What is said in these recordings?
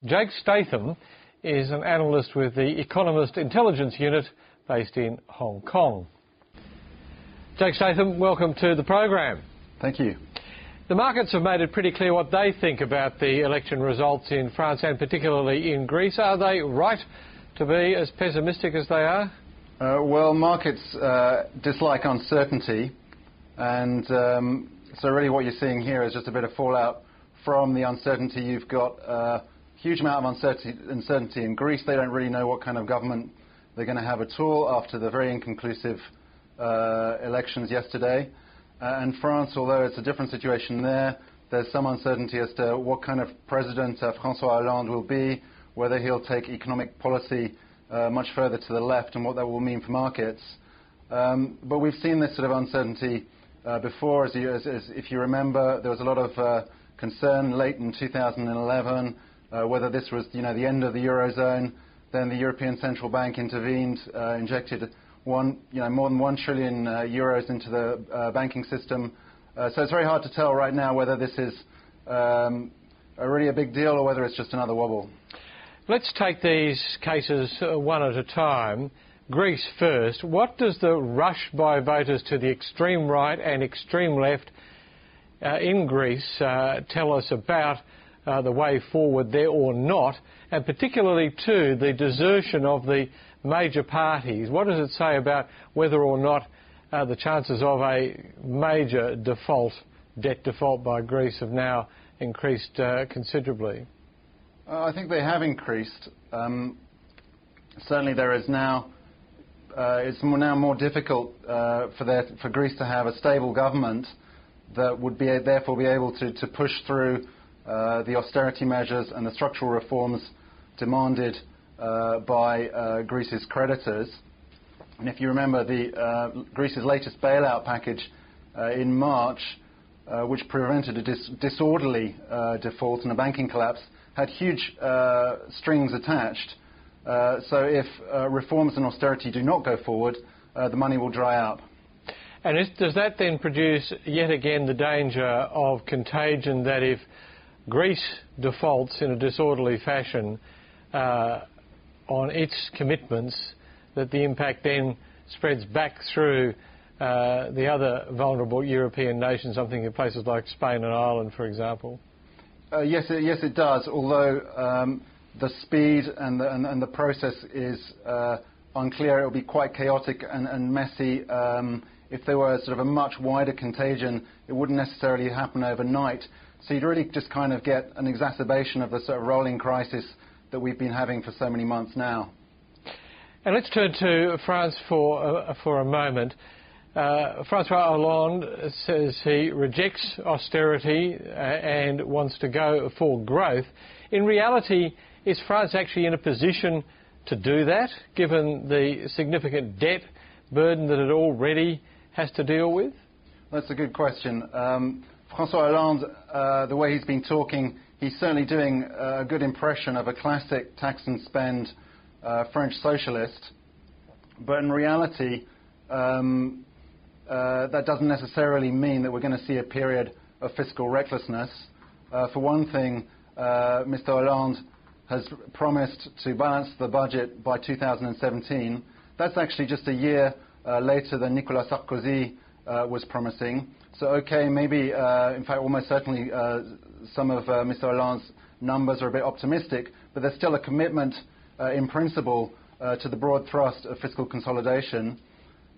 Jake Statham is an analyst with the Economist Intelligence Unit based in Hong Kong. Jake Statham, welcome to the program. Thank you. The markets have made it pretty clear what they think about the election results in France and particularly in Greece. Are they right to be as pessimistic as they are? Well, markets dislike uncertainty, and so really what you're seeing here is just a bit of fallout from the uncertainty. You've got a huge amount of uncertainty in Greece. They don't really know what kind of government they're going to have at all after the very inconclusive elections yesterday. And France, although it's a different situation there, there's some uncertainty as to what kind of president François Hollande will be, whether he'll take economic policy much further to the left and what that will mean for markets. But we've seen this sort of uncertainty before. As if you remember, there was a lot of concern late in 2011 whether this was, the end of the Eurozone. Then the European Central Bank intervened, injected more than 1 trillion euros into the banking system. So it's very hard to tell right now whether this is really a big deal or whether it's just another wobble. Let's take these cases one at a time. Greece first. What does the rush by voters to the extreme right and extreme left in Greece tell us about the way forward there or not, and particularly too the desertion of the major parties? What does it say about whether or not the chances of a major debt default by Greece have now increased considerably? I think they have increased. Certainly there is now, it's now more difficult for Greece to have a stable government that would therefore be able to push through the austerity measures and the structural reforms demanded by Greece's creditors. And if you remember, Greece's latest bailout package in March, which prevented a disorderly default and a banking collapse, had huge strings attached. So if reforms and austerity do not go forward, the money will dry up. And does that then produce yet again the danger of contagion, that if Greece defaults in a disorderly fashion on its commitments, that the impact then spreads back through the other vulnerable European nations? I'm thinking of places like Spain and Ireland, for example. Yes, it does, although the speed and the process is unclear. It will be quite chaotic and messy. If there were sort of a much wider contagion, it wouldn't necessarily happen overnight. So you'd really just kind of get an exacerbation of the sort of rolling crisis that we've been having for so many months now. And let's turn to France for a moment. François Hollande says he rejects austerity and wants to go for growth. In reality, is France actually in a position to do that, given the significant debt burden that it already has to deal with? That's a good question. François Hollande, the way he's been talking, he's certainly doing a good impression of a classic tax and spend French socialist. But in reality, that doesn't necessarily mean that we're going to see a period of fiscal recklessness. For one thing, Mr. Hollande has promised to balance the budget by 2017. That's actually just a year later than Nicolas Sarkozy was promising. So, okay, maybe, in fact, almost certainly some of Mr. Hollande's numbers are a bit optimistic, but there's still a commitment in principle to the broad thrust of fiscal consolidation.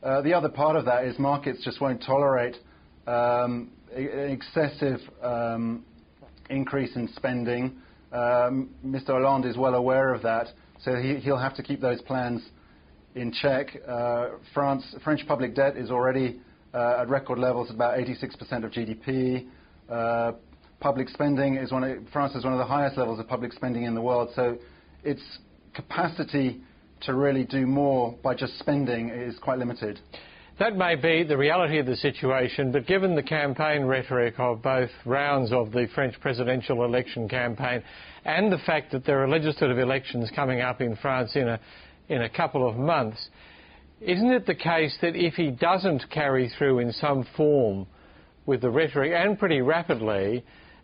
The other part of that is markets just won't tolerate an excessive increase in spending. Mr. Hollande is well aware of that, so he'll have to keep those plans in check. French public debt is already at record levels, about 86% of GDP. Public spending is France is one of the highest levels of public spending in the world, so its capacity to really do more by just spending is quite limited. That may be the reality of the situation, but given the campaign rhetoric of both rounds of the French presidential election campaign and the fact that there are legislative elections coming up in France in a couple of months, isn't it the case that if he doesn't carry through in some form with the rhetoric, and pretty rapidly,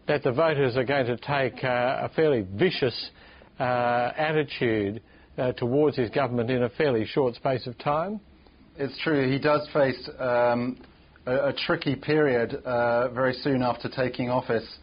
that the voters are going to take a fairly vicious attitude towards his government in a fairly short space of time? It's true. He does face a tricky period very soon after taking office.